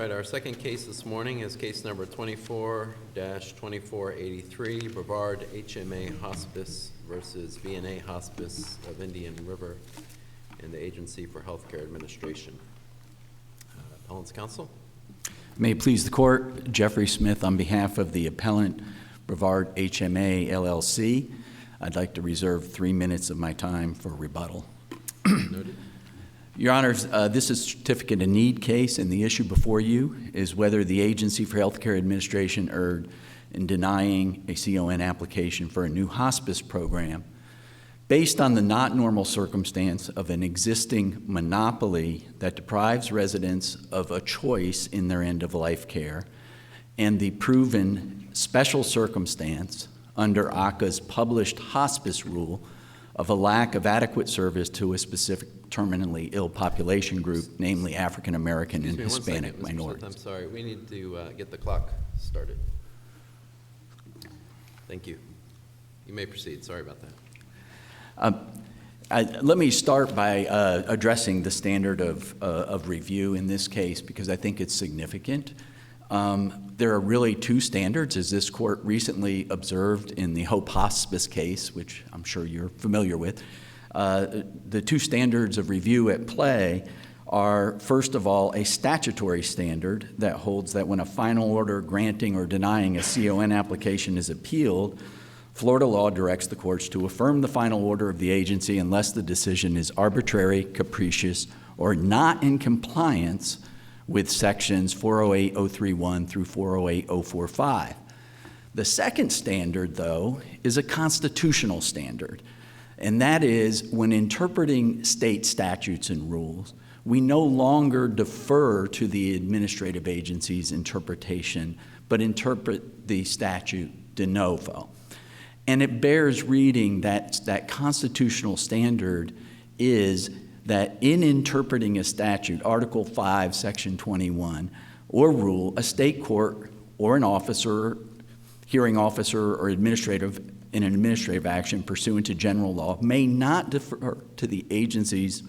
right, our second case this morning is case number 24-2483, Brevard HMA Hospice versus VNA Hospice of Indian River and the Agency for Healthcare Administration. Appellant's counsel. May it please the court, Jeffrey Smith on behalf of the appellant Brevard HMA LLC. I'd like to reserve 3 minutes of my time for rebuttal. Noted. Your Honors, this is a certificate of need case, and the issue before you is whether the Agency for Healthcare Administration erred in denying a CON application for a new hospice program based on the not normal circumstance of an existing monopoly that deprives residents of a choice in their end-of-life care and the proven special circumstance under ACCA's published hospice rule of a lack of adequate service to a specific terminally ill population group, namely African American and Hispanic minorities. I'm sorry, we need to get the clock started. Thank you. You may proceed. Sorry about that. Let me start by addressing the standard of review in this case because I think it's significant. There are really two standards, as this court recently observed in the Hope Hospice case, which I'm sure you're familiar with. The two standards of review at play are, first of all, a statutory standard that holds that when a final order granting or denying a CON application is appealed, Florida law directs the courts to affirm the final order of the agency unless the decision is arbitrary, capricious, or not in compliance with sections 408031 through 408045. The second standard, though, is a constitutional standard, and that is when interpreting state statutes and rules, we no longer defer to the administrative agency's interpretation, but interpret the statute de novo. And it bears reading that constitutional standard is that in interpreting a statute, Article 5, Section 21, or rule, a state court or an officer, hearing officer, or administrative in an administrative action pursuant to general law may not defer to the agency's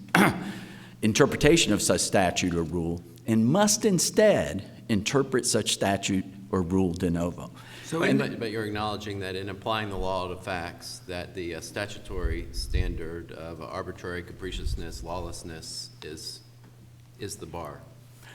interpretation of such statute or rule and must instead interpret such statute or rule de novo. But you're acknowledging that in applying the law to facts, that the statutory standard of arbitrary capriciousness, lawlessness is the bar.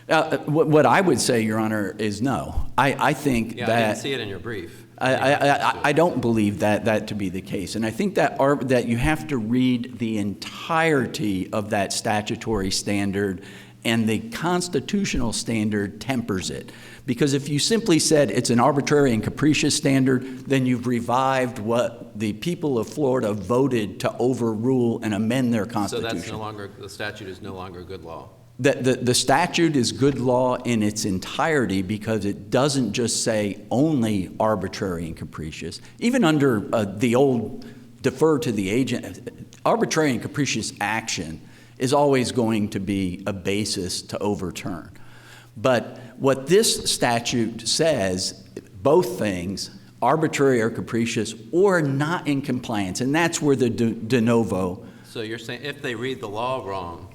What I would say, Your Honor, is no. I think that I didn't see it in your brief. I don't believe that to be the case, and I think that you have to read the entirety of that statutory standard, and the constitutional standard tempers it. Because if you simply said it's an arbitrary and capricious standard, then you've revived what the people of Florida voted to overrule and amend their constitution. So that's no longer, the statute is no longer good law. The statute is good law in its entirety because it doesn't just say only arbitrary and capricious. Even under the old defer to the agent, arbitrary and capricious action is always going to be a basis to overturn. But what this statute says, both things, arbitrary or capricious or not in compliance, and that's where the de novo. So you're saying if they read the law wrong,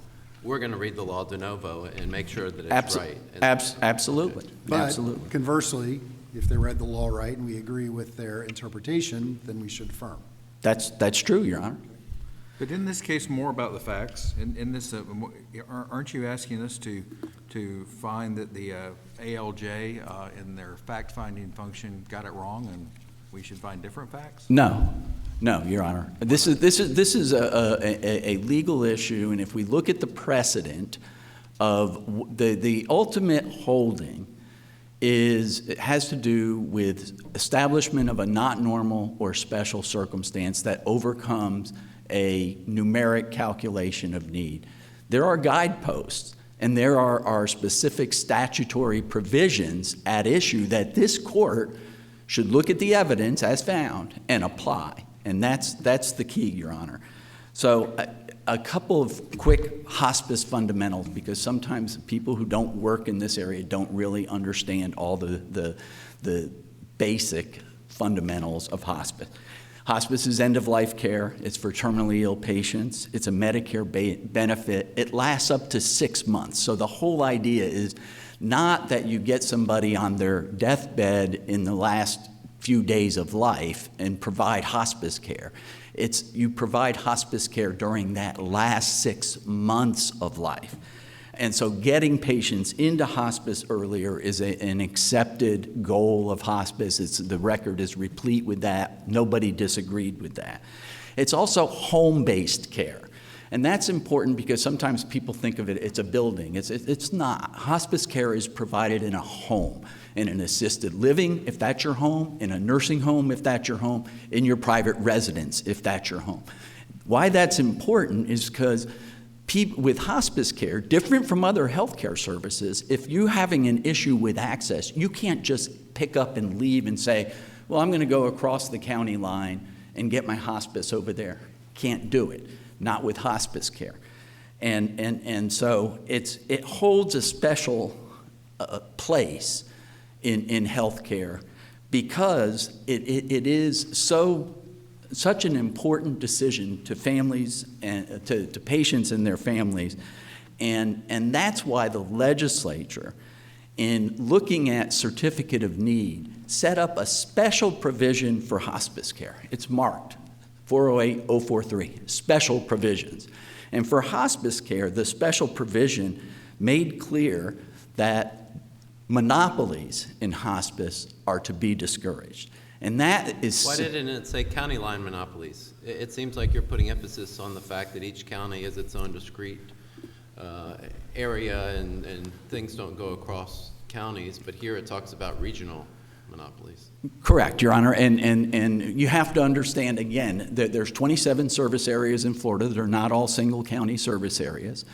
we're going to read the law de novo and make sure that it's right. Absolutely. But Absolutely. conversely, if they read the law right and we agree with their interpretation, then we should affirm. That's true, Your Honor. But in this case, more about the facts. In this, aren't you asking us to find that the ALJ in their fact-finding function got it wrong, and we should find different facts? No, Your Honor. This is a legal issue, and if we look at the precedent of the ultimate holding it has to do with establishment of a not normal or special circumstance that overcomes a numeric calculation of need. There are guideposts, and there are specific statutory provisions at issue that this court should look at the evidence as found and apply, and that's the key, Your Honor. So a couple of quick hospice fundamentals, because sometimes people who don't work in this area don't really understand all the basic fundamentals of hospice. Hospice is end-of-life care. It's for terminally ill patients. It's a Medicare benefit. It lasts up to 6 months. So the whole idea is not that you get somebody on their deathbed in the last few days of life and provide hospice care. It's you provide hospice care during that last 6 months of life. And so getting patients into hospice earlier is an accepted goal of hospice. The record is replete with that. Nobody disagreed with that. It's also home-based care. And that's important because sometimes people think of it, it's a building. It's not. Hospice care is provided in a home, in an assisted living, if that's your home, in a nursing home, if that's your home, in your private residence, if that's your home. Why that's important is because people with hospice care, different from other healthcare services, if you're having an issue with access, you can't just pick up and leave and say, well, I'm going to go across the county line and get my hospice over there. Can't do it, not with hospice care. And so it holds a special place in healthcare because it is such an important decision to families and to patients and their families. And that's why the legislature, in looking at certificate of need, set up a special provision for hospice care. It's marked 408-043, special provisions. And for hospice care, the special provision made clear that monopolies in hospice are to be discouraged. And that is... Why didn't it say county line monopolies? It seems like you're putting emphasis on the fact that each county is its own discrete area and things don't go across counties, but here it talks about regional monopolies. Correct, Your Honor, and you have to understand, again, that there's 27 service areas in Florida. They're not all single county service areas,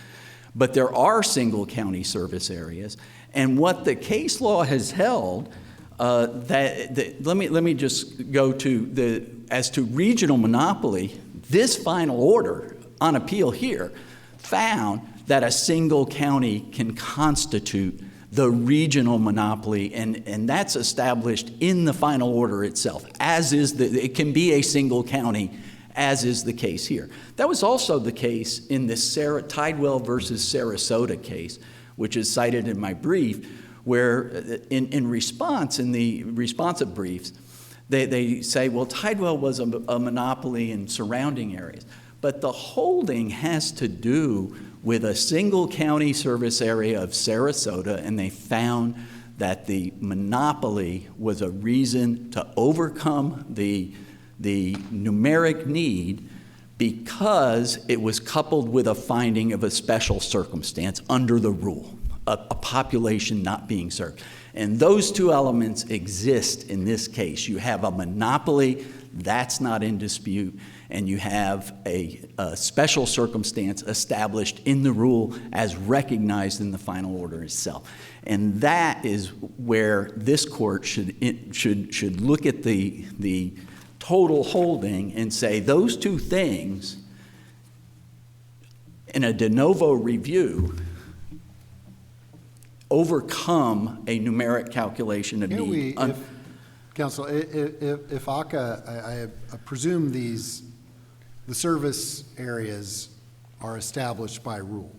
but there are single county service areas. And what the case law has held, let me just go to as to regional monopoly, this final order on appeal here found that a single county can constitute the regional monopoly, and that's established in the final order itself, as is it can be a single county, as is the case here. That was also the case in this Tidewell versus Sarasota case, which is cited in my brief, where in response, in the responsive briefs, they say, well, Tidewell was a monopoly in surrounding areas. But the holding has to do with a single county service area of Sarasota, and they found that the monopoly was a reason to overcome the numeric need because it was coupled with a finding of a special circumstance under the rule, a population not being served. And those two elements exist in this case. You have a monopoly, that's not in dispute, and you have a special circumstance established in the rule as recognized in the final order itself. And that is where this court should look at the total holding and say those two things in a de novo review overcome a numeric calculation of need. Counsel, if ACA, I presume the service areas are established by rule.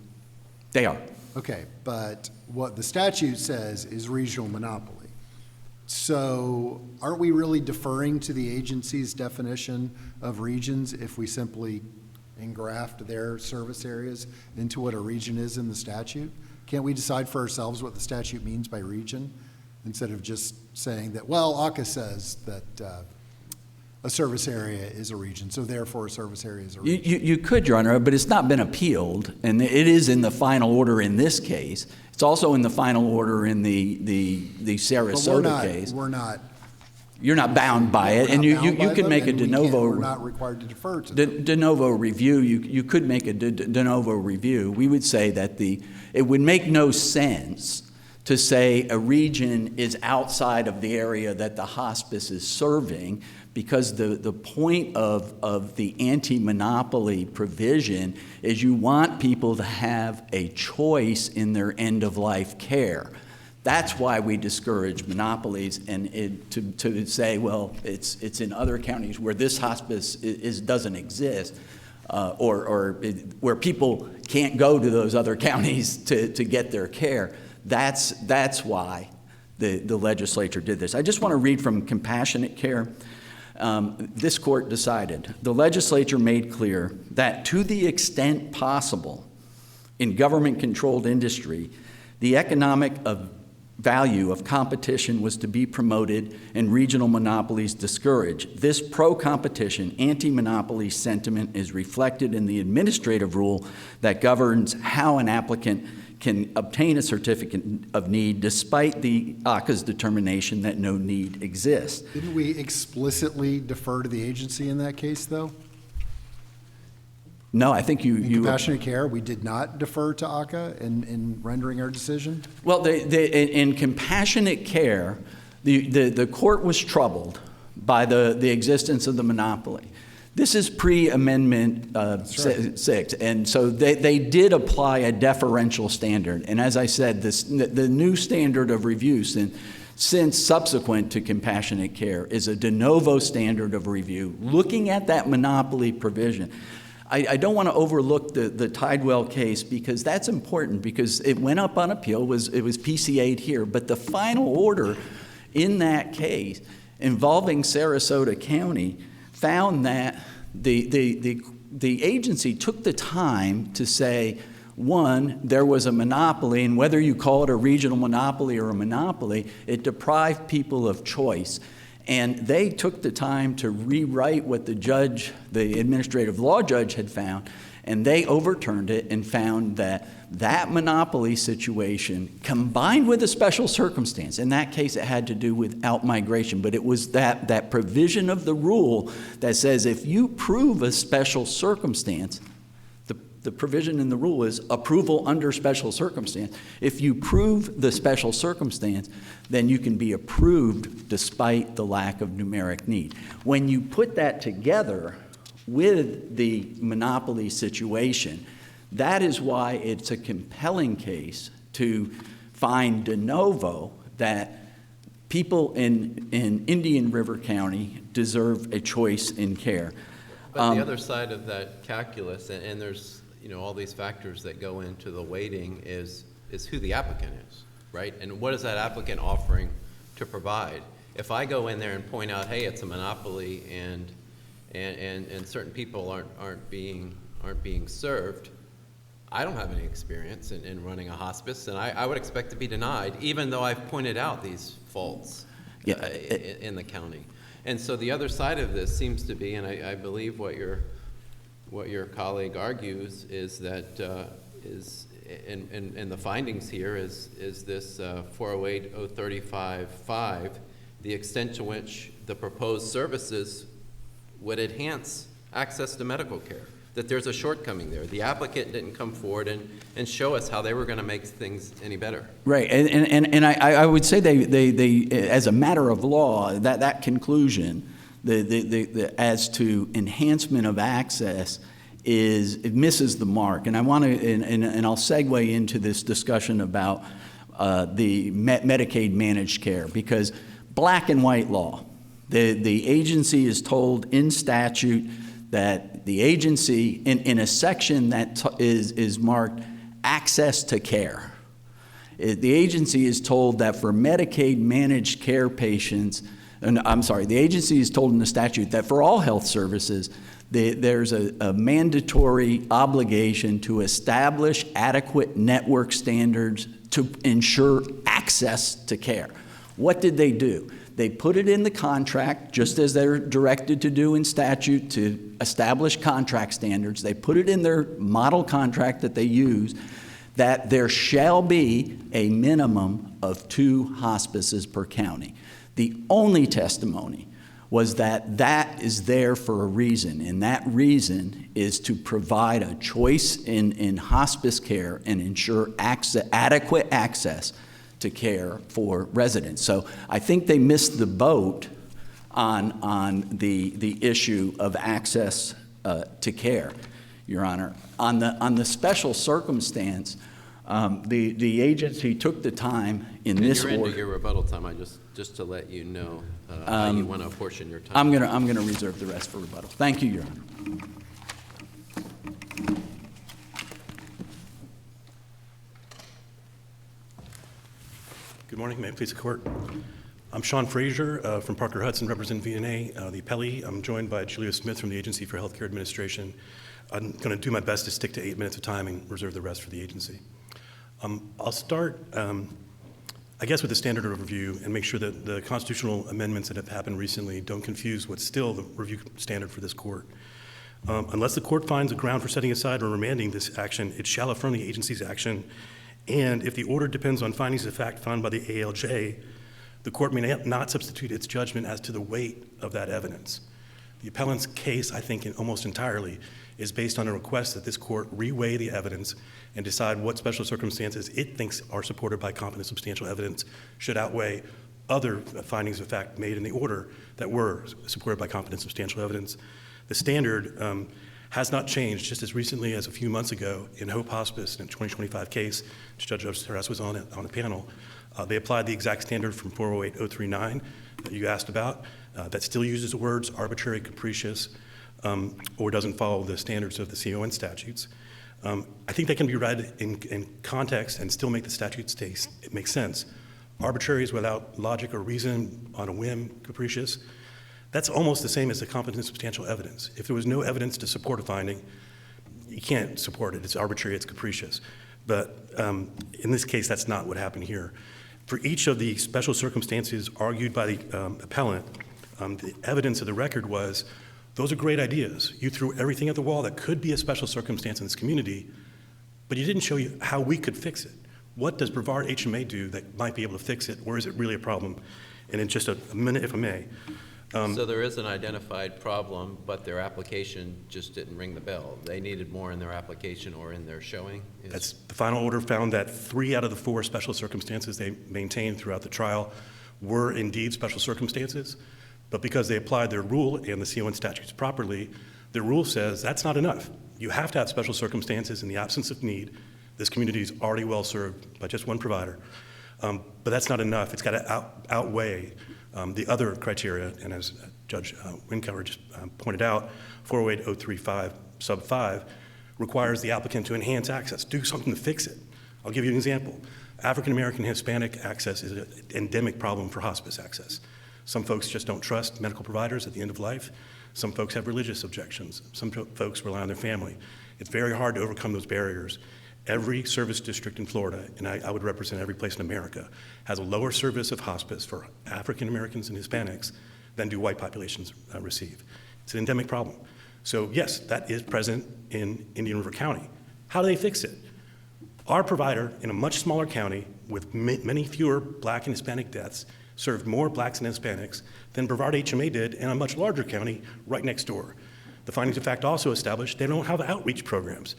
They are. Okay, but what the statute says is regional monopoly. So aren't we really deferring to the agency's definition of regions if we simply engraft their service areas into what a region is in the statute? Can't we decide for ourselves what the statute means by region instead of just saying that, well, ACA says that a service area is a region, so therefore a service area is a region? You could, Your Honor, but it's not been appealed, and it is in the final order in this case. It's also in the final order in the Sarasota case. We're not. You're not bound by it, and you can make a de novo. We're not required to defer to them. De novo review. You could make a de novo review. We would say that it would make no sense to say a region is outside of the area that the hospice is serving, because the point of the anti-monopoly provision is you want people to have a choice in their end-of-life care. That's why we discourage monopolies, and to say, well, it's in other counties where this hospice doesn't exist, or where people can't go to those other counties to get their care. That's why the legislature did this. I just want to read from Compassionate Care. This court decided, the legislature made clear that to the extent possible in government-controlled industry, the economic value of competition was to be promoted and regional monopolies discouraged. This pro-competition, anti-monopoly sentiment is reflected in the administrative rule that governs how an applicant can obtain a certificate of need despite the ACA's determination that no need exists. Didn't we explicitly defer to the agency in that case, though? No, I think In Compassionate Care, we did not defer to ACA in rendering our decision? Well, in Compassionate Care, the court was troubled by the existence of the monopoly. This is pre-Amendment 6, and so they did apply a deferential standard. And as I said, the new standard of review since subsequent to Compassionate Care is a de novo standard of review, looking at that monopoly provision. I don't want to overlook the Tidewell case, because that's important, because it went up on appeal, it was PCA'd here, but the final order in that case involving Sarasota County found that the agency took the time to say, one, there was a monopoly, and whether you call it a regional monopoly or a monopoly, it deprived people of choice. And they took the time to rewrite what the administrative law judge had found, and they overturned it and found that that monopoly situation combined with a special circumstance, in that case it had to do with out-migration, but it was that provision of the rule that says if you prove a special circumstance, the provision in the rule is approval under special circumstance. If you prove the special circumstance, then you can be approved despite the lack of numeric need. When you put that together with the monopoly situation, that is why it's a compelling case to find de novo that people in Indian River County deserve a choice in care. But the other side of that calculus, and there's all these factors that go into the weighting, is who the applicant is, right? And what is that applicant offering to provide? If I go in there and point out, hey, it's a monopoly, and certain people aren't being served, I don't have any experience in running a hospice, and I would expect to be denied, even though I've pointed out these faults in the county. And so the other side of this seems to be, and I believe what your colleague argues is that and the findings here is this 408-035-5, the extent to which the proposed services would enhance access to medical care, that there's a shortcoming there. The applicant didn't come forward and show us how they were going to make things any better. Right, and I would say they as a matter of law, that conclusion, as to enhancement of access, it misses the mark. And I want to, and I'll segue into this discussion about the Medicaid managed care, because black and white law, the agency is told in statute that the agency, in a section that is marked access to care, the agency is told that for Medicaid managed care patients, the agency is told in the statute that for all health services, there's a mandatory obligation to establish adequate network standards to ensure access to care. What did they do? They put it in the contract, just as they're directed to do in statute, to establish contract standards. They put it in their model contract that they use, that there shall be a minimum of 2 hospices per county. The only testimony was that is there for a reason, and that reason is to provide a choice in hospice care and ensure adequate access to care for residents. So I think they missed the boat on the issue of access to care, Your Honor. On the special circumstance, The agency took the time in And this you're into order. your rebuttal time, just to let you know how you want to apportion your time. I'm gonna reserve the rest for rebuttal. Thank you, Your Honor. Good morning, may it please the court. I'm Sean Frazier from Parker Hudson, represent VNA, the appellee. I'm joined by Julia Smith from the Agency for Healthcare Administration. I'm going to do my best to stick to 8 minutes of time and reserve the rest for the agency. I'll start, I guess, with the standard of review and make sure that the constitutional amendments that have happened recently don't confuse what's still the review standard for this court. Unless the court finds a ground for setting aside or remanding this action, it shall affirm the agency's action. And if the order depends on findings of fact found by the ALJ, the court may not substitute its judgment as to the weight of that evidence. The appellant's case, I think, almost entirely is based on a request that this court reweigh the evidence and decide what special circumstances it thinks are supported by competent substantial evidence should outweigh other findings of fact made in the order that were supported by competent substantial evidence. The standard has not changed. Just as recently as a few months ago in Hope Hospice, in a 2025 case, Judge Terras was on a panel, they applied the exact standard from 408-039 that you asked about, that still uses the words arbitrary, capricious, or doesn't follow the standards of the CON statutes. I think they can be read in context and still make the statutes make sense. Arbitrary is without logic or reason, on a whim, capricious. That's almost the same as the competent substantial evidence. If there was no evidence to support a finding, you can't support it. It's arbitrary, it's capricious. But in this case, that's not what happened here. For each of the special circumstances argued by the appellant, the evidence of the record was, those are great ideas. You threw everything at the wall that could be a special circumstance in this community, but you didn't show you how we could fix it. What does Brevard HMA do that might be able to fix it, or is it really a problem? And in just a minute, if I may. So there is an identified problem, but their application just didn't ring the bell. They needed more in their application or in their showing? That's the final order found that 3 out of the 4 special circumstances they maintained throughout the trial were indeed special circumstances, but because they applied their rule and the CON statutes properly, their rule says that's not enough. You have to have special circumstances in the absence of need. This community is already well served by just one provider, but that's not enough. It's got to outweigh the other criteria, and as Judge Wincover just pointed out, 408-035 sub 5 requires the applicant to enhance access, do something to fix it. I'll give you an example. African American Hispanic access is an endemic problem for hospice access. Some folks just don't trust medical providers at the end of life. Some folks have religious objections. Some folks rely on their family. It's very hard to overcome those barriers. Every service district in Florida, and I would represent every place in America, has a lower service of hospice for African Americans and Hispanics than do white populations receive. It's an endemic problem. So yes, that is present in Indian River County. How do they fix it? Our provider in a much smaller county with many fewer Black and Hispanic deaths served more Blacks and Hispanics than Brevard HMA did in a much larger county right next door. The findings of fact also established they don't have outreach programs.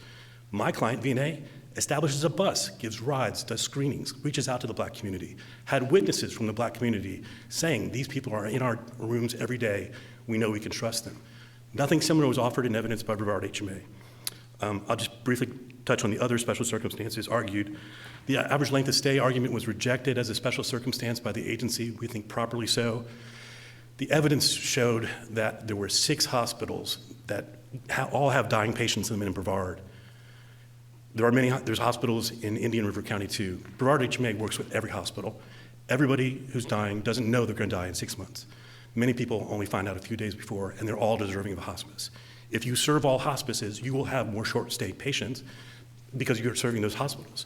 My client, VNA, establishes a bus, gives rides, does screenings, reaches out to the Black community, had witnesses from the Black community saying these people are in our rooms every day, we know we can trust them. Nothing similar was offered in evidence by Brevard HMA. I'll just briefly touch on the other special circumstances argued. The average length of stay argument was rejected as a special circumstance by the agency, we think properly so. The evidence showed that there were 6 hospitals that all have dying patients in them in Brevard. There's hospitals in Indian River County too. Brevard HMA works with every hospital. Everybody who's dying doesn't know they're going to die in 6 months. Many people only find out a few days before, and they're all deserving of a hospice. If you serve all hospices, you will have more short-stay patients because you're serving those hospitals.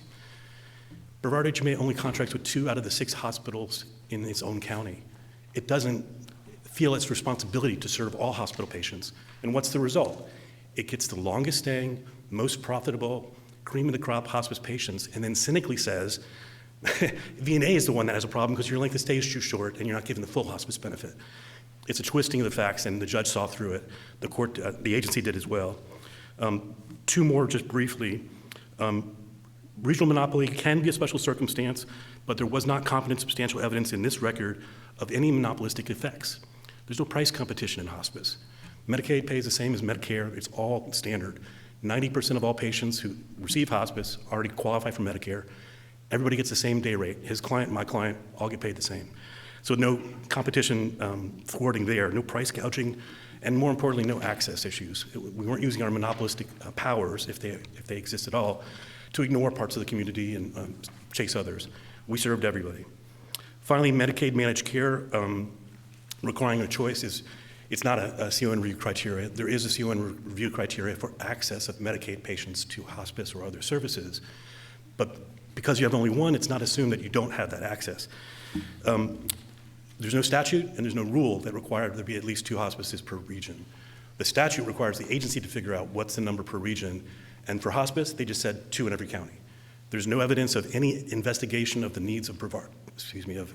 Brevard HMA only contracts with 2 out of the 6 hospitals in its own county. It doesn't feel its responsibility to serve all hospital patients. And what's the result? It gets the longest staying, most profitable, cream of the crop hospice patients, and then cynically says, VNA is the one that has a problem because your length of stay is too short and you're not given the full hospice benefit. It's a twisting of the facts, and the judge saw through it. The court, the agency did as well. 2 more just briefly. Regional monopoly can be a special circumstance, but there was not competent substantial evidence in this record of any monopolistic effects. There's no price competition in hospice. Medicaid pays the same as Medicare. It's all standard. 90% of all patients who receive hospice already qualify for Medicare. Everybody gets the same day rate. His client, my client, all get paid the same. So no competition thwarting there, no price gouging, and more importantly, no access issues. We weren't using our monopolistic powers, if they exist at all, to ignore parts of the community and chase others. We served everybody. Finally, Medicaid managed care requiring a choice it's not a CON review criteria. There is a CON review criteria for access of Medicaid patients to hospice or other services. But because you have only one, it's not assumed that you don't have that access. There's no statute and there's no rule that required there be at least 2 hospices per region. The statute requires the agency to figure out what's the number per region, and for hospice, they just said 2 in every county. There's no evidence of any investigation of the needs of of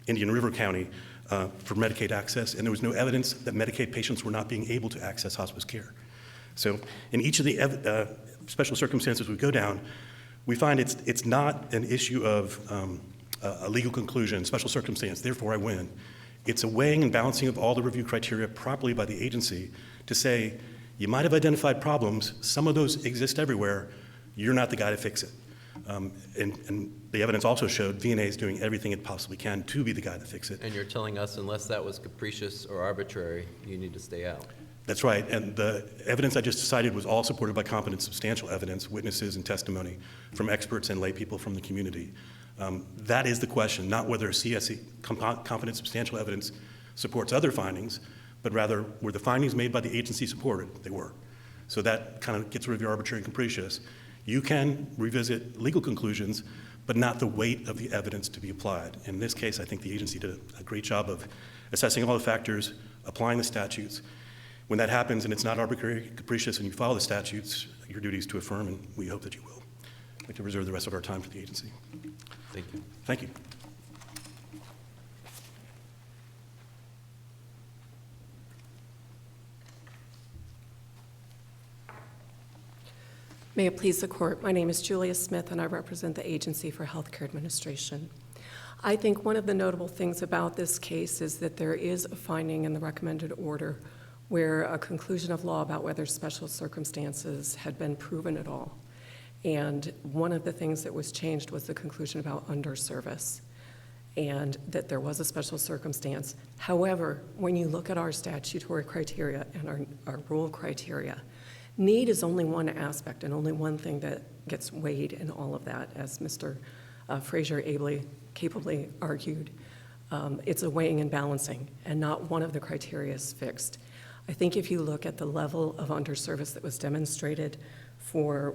Indian River County for Medicaid access, and there was no evidence that Medicaid patients were not being able to access hospice care. So in each of the special circumstances we go down, we find it's not an issue of a legal conclusion, special circumstance, therefore I win. It's a weighing and balancing of all the review criteria properly by the agency to say, you might have identified problems, some of those exist everywhere, you're not the guy to fix it. And the evidence also showed VNA is doing everything it possibly can to be the guy to fix it. And you're telling us unless that was capricious or arbitrary, you need to stay out. That's right, and the evidence I just cited was all supported by competent, substantial evidence, witnesses and testimony from experts and lay people from the community. That is the question, not whether CSE, competent, substantial evidence, supports other findings, but rather were the findings made by the agency supported? They were. So that kind of gets rid of your arbitrary and capricious. You can revisit legal conclusions, but not the weight of the evidence to be applied. In this case, I think the agency did a great job of assessing all the factors, applying the statutes. When that happens and it's not arbitrary, capricious, and you follow the statutes, your duty is to affirm, and we hope that you will. I'd like to reserve the rest of our time for the agency. Thank you. Thank you. May it please the court, my name is Julia Smith and I represent the Agency for Healthcare Administration. I think one of the notable things about this case is that there is a finding in the recommended order where a conclusion of law about whether special circumstances had been proven at all. And one of the things that was changed was the conclusion about underservice and that there was a special circumstance. However, when you look at our statutory criteria and our rule criteria, need is only one aspect and only one thing that gets weighed in all of that, as Mr. Frazier capably argued. It's a weighing and balancing, and not one of the criteria is fixed. I think if you look at the level of underservice that was demonstrated for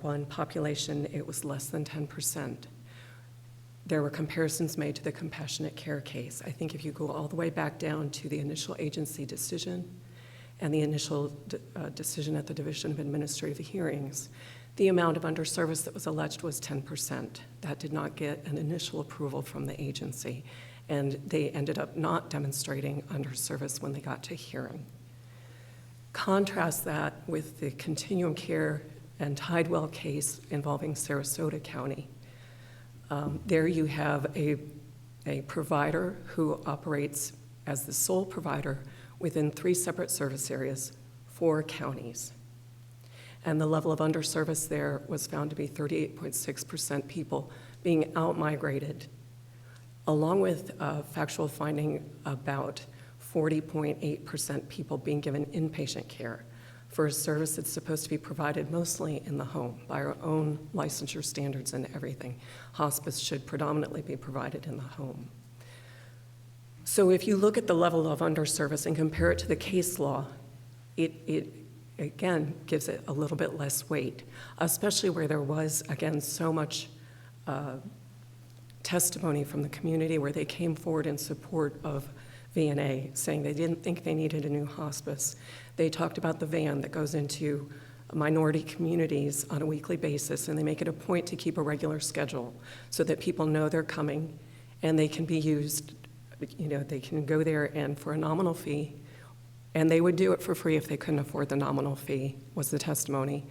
one population, it was less than 10%. There were comparisons made to the compassionate care case. I think if you go all the way back down to the initial agency decision and the initial decision at the Division of Administrative Hearings, the amount of underservice that was alleged was 10%. That did not get an initial approval from the agency, and they ended up not demonstrating underservice when they got to hearing. Contrast that with the Continuum Care and Tidewell case involving Sarasota County. There you have a provider who operates as the sole provider within 3 separate service areas, 4 counties. And the level of underservice there was found to be 38.6% people being out-migrated, along with a factual finding about 40.8% people being given inpatient care for a service that's supposed to be provided mostly in the home by our own licensure standards and everything. Hospice should predominantly be provided in the home. So if you look at the level of underservice and compare it to the case law, it again gives it a little bit less weight, especially where there was, again, so much testimony from the community where they came forward in support of VNA, saying they didn't think they needed a new hospice. They talked about the van that goes into minority communities on a weekly basis, and they make it a point to keep a regular schedule so that people know they're coming and they can be used. You know, they can go there and for a nominal fee, and they would do it for free if they couldn't afford the nominal fee, was the testimony.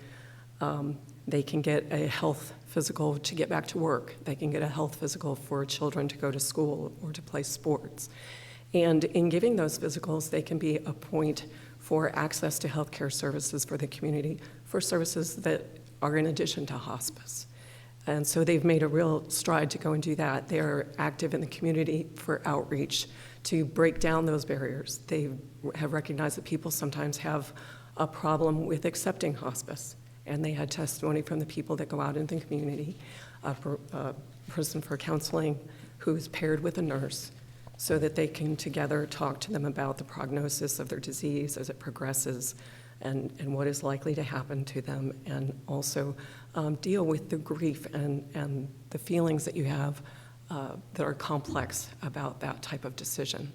They can get a health physical to get back to work. They can get a health physical for children to go to school or to play sports. And in giving those physicals, they can be a point for access to healthcare services for the community, for services that are in addition to hospice. And so they've made a real stride to go and do that. They're active in the community for outreach to break down those barriers. They have recognized that people sometimes have a problem with accepting hospice. And they had testimony from the people that go out in the community, a person for counseling who's paired with a nurse, so that they can together talk to them about the prognosis of their disease as it progresses and what is likely to happen to them, and also deal with the grief and the feelings that you have that are complex about that type of decision.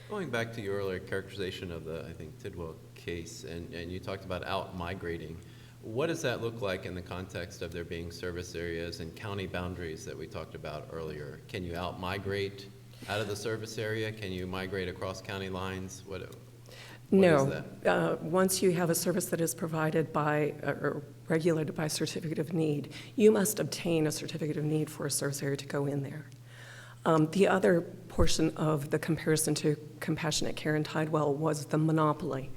Going back to your earlier characterization of the, I think, Tidwell case, and you talked about out-migrating. What does that look like in the context of there being service areas and county boundaries that we talked about earlier? Can you out-migrate out of the service area? Can you migrate across county lines? What is No. that? Once you have a service that is provided by or regulated by certificate of need, you must obtain a certificate of need for a service area to go in there. The other portion of the comparison to compassionate care in Tidewell was the monopoly.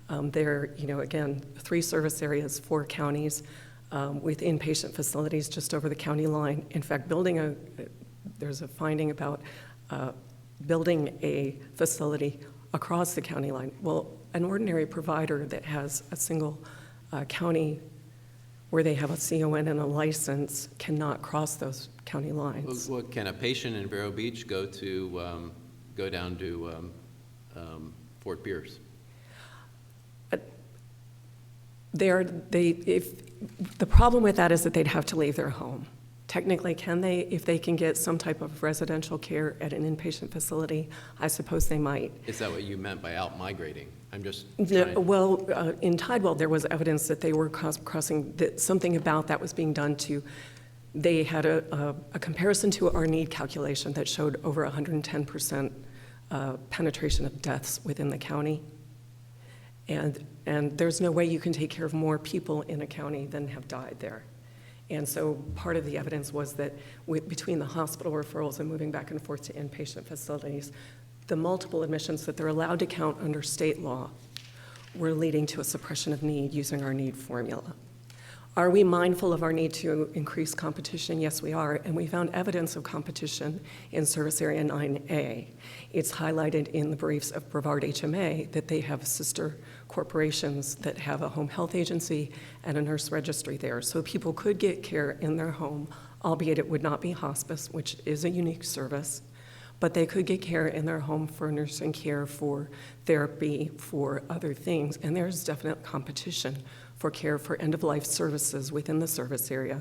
There, again, 3 service areas, 4 counties with inpatient facilities just over the county line. In fact, there's a finding about building a facility across the county line. Well, an ordinary provider that has a single county where they have a CON and a license cannot cross those county lines. Well, can a patient in Vero Beach go down to Fort Pierce? The problem with that is that they'd have to leave their home. Technically, can they, if they can get some type of residential care at an inpatient facility, I suppose they might. Is that what you meant by out-migrating? I'm just Well, in Tidewell, there was evidence that they were crossing, that something about that was being done they had a comparison to our need calculation that showed over 110% penetration of deaths within the county. And there's no way you can take care of more people in a county than have died there. And so part of the evidence was that between the hospital referrals and moving back and forth to inpatient facilities, the multiple admissions that they're allowed to count under state law were leading to a suppression of need using our need formula. Are we mindful of our need to increase competition? Yes, we are, and we found evidence of competition in Service Area 9A. It's highlighted in the briefs of Brevard HMA that they have sister corporations that have a home health agency and a nurse registry there. So people could get care in their home, albeit it would not be hospice, which is a unique service, but they could get care in their home for nursing care, for therapy, for other things, and there's definite competition for care for end-of-life services within the service area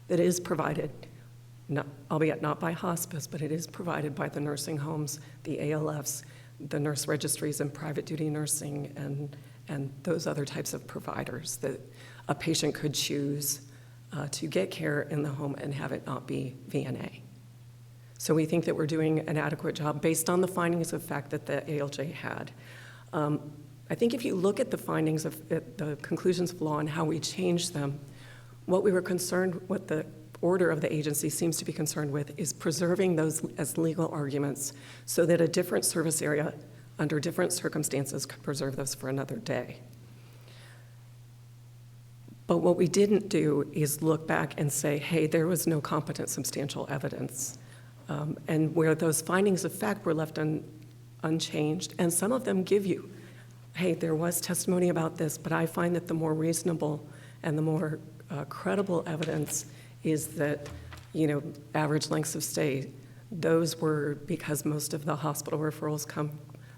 that is provided, albeit not by hospice, but it is provided by the nursing homes, the ALFs, the nurse registries and private duty nursing, and those other types of providers that a patient could choose to get care in the home and have it not be VNA. So we think that we're doing an adequate job based on the findings of fact that the ALJ had. I think if you look at the findings of the conclusions of law and how we changed them, what the order of the agency seems to be concerned with is preserving those as legal arguments so that a different service area under different circumstances could preserve those for another day. But what we didn't do is look back and say, hey, there was no competent substantial evidence. And where those findings of fact were left unchanged, and some of them give you, hey, there was testimony about this, but I find that the more reasonable and the more credible evidence is that, average lengths of stay, those were because most of the hospital referrals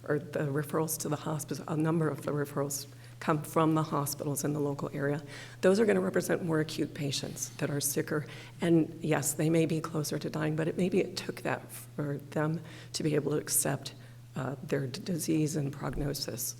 or the referrals to the hospice, a number of the referrals come from the hospitals in the local area. Those are going to represent more acute patients that are sicker. And yes, they may be closer to dying, but maybe it took that for them to be able to accept their disease and prognosis.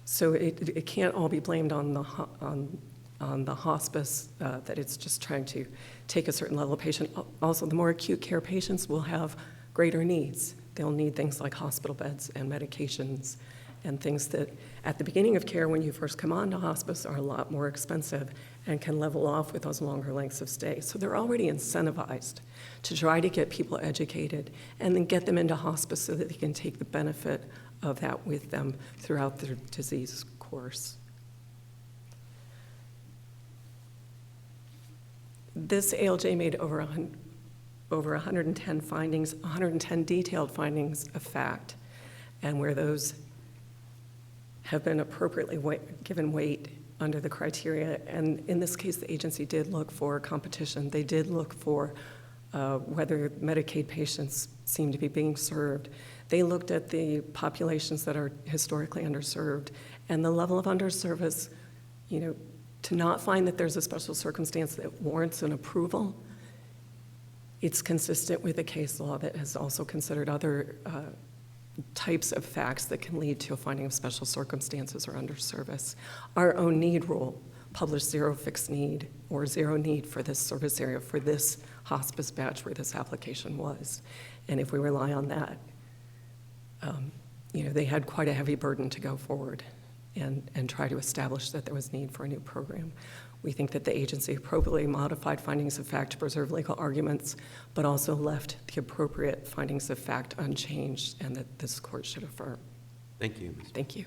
So it can't all be blamed on the hospice, that it's just trying to take a certain level of patient. Also, the more acute care patients will have greater needs. They'll need things like hospital beds and medications and things that at the beginning of care when you first come on to hospice are a lot more expensive and can level off with those longer lengths of stay. So they're already incentivized to try to get people educated and then get them into hospice so that they can take the benefit of that with them throughout their disease course. course. This ALJ made over 110 findings, 110 detailed findings of fact, and where those have been appropriately given weight under the criteria. And in this case, the agency did look for competition. They did look for whether Medicaid patients seem to be being served. They looked at the populations that are historically underserved and the level of underservice, to not find that there's a special circumstance that warrants an approval. It's consistent with the case law that has also considered other types of facts that can lead to a finding of special circumstances or underservice. Our own need rule published zero fixed need or zero need for this service area for this hospice batch where this application was. And if we rely on that, they had quite a heavy burden to go forward and try to establish that there was need for a new program. We think that the agency appropriately modified findings of fact to preserve legal arguments, but also left the appropriate findings of fact unchanged, and that this court should affirm. Thank you, Ms. Thank you.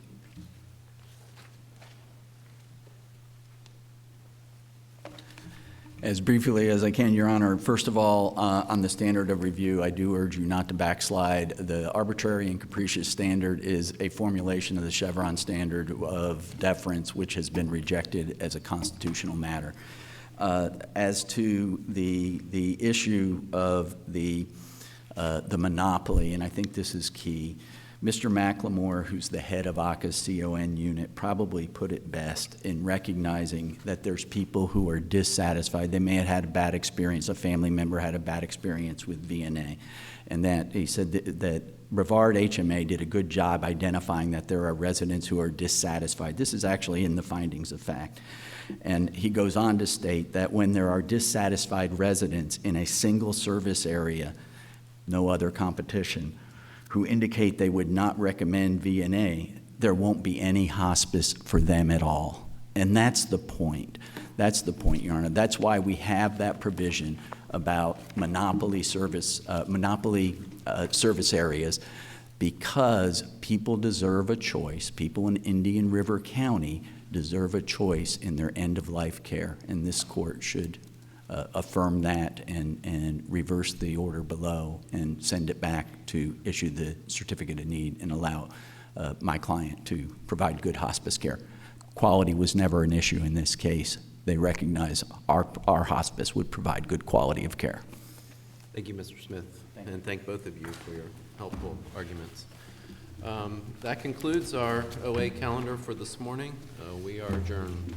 As briefly as I can, Your Honor, first of all, on the standard of review, I do urge you not to backslide. The arbitrary and capricious standard is a formulation of the Chevron standard of deference, which has been rejected as a constitutional matter. As to the issue of the monopoly, and I think this is key, Mr. McLemore, who's the head of ACA's CON unit, probably put it best in recognizing that there's people who are dissatisfied. They may have had a bad experience, a family member had a bad experience with VNA, and that he said that Brevard HMA did a good job identifying that there are residents who are dissatisfied. This is actually in the findings of fact. And he goes on to state that when there are dissatisfied residents in a single service area, no other competition, who indicate they would not recommend VNA, there won't be any hospice for them at all. And that's the point. That's the point, Your Honor. That's why we have that provision about monopoly service areas, because people deserve a choice. People in Indian River County deserve a choice in their end-of-life care, and this court should affirm that and reverse the order below and send it back to issue the certificate of need and allow my client to provide good hospice care. Quality was never an issue in this case. They recognize our hospice would provide good quality of care. Thank you, Mr. Smith, and thank both of you for your helpful arguments. That concludes our OA calendar for this morning. We are adjourned.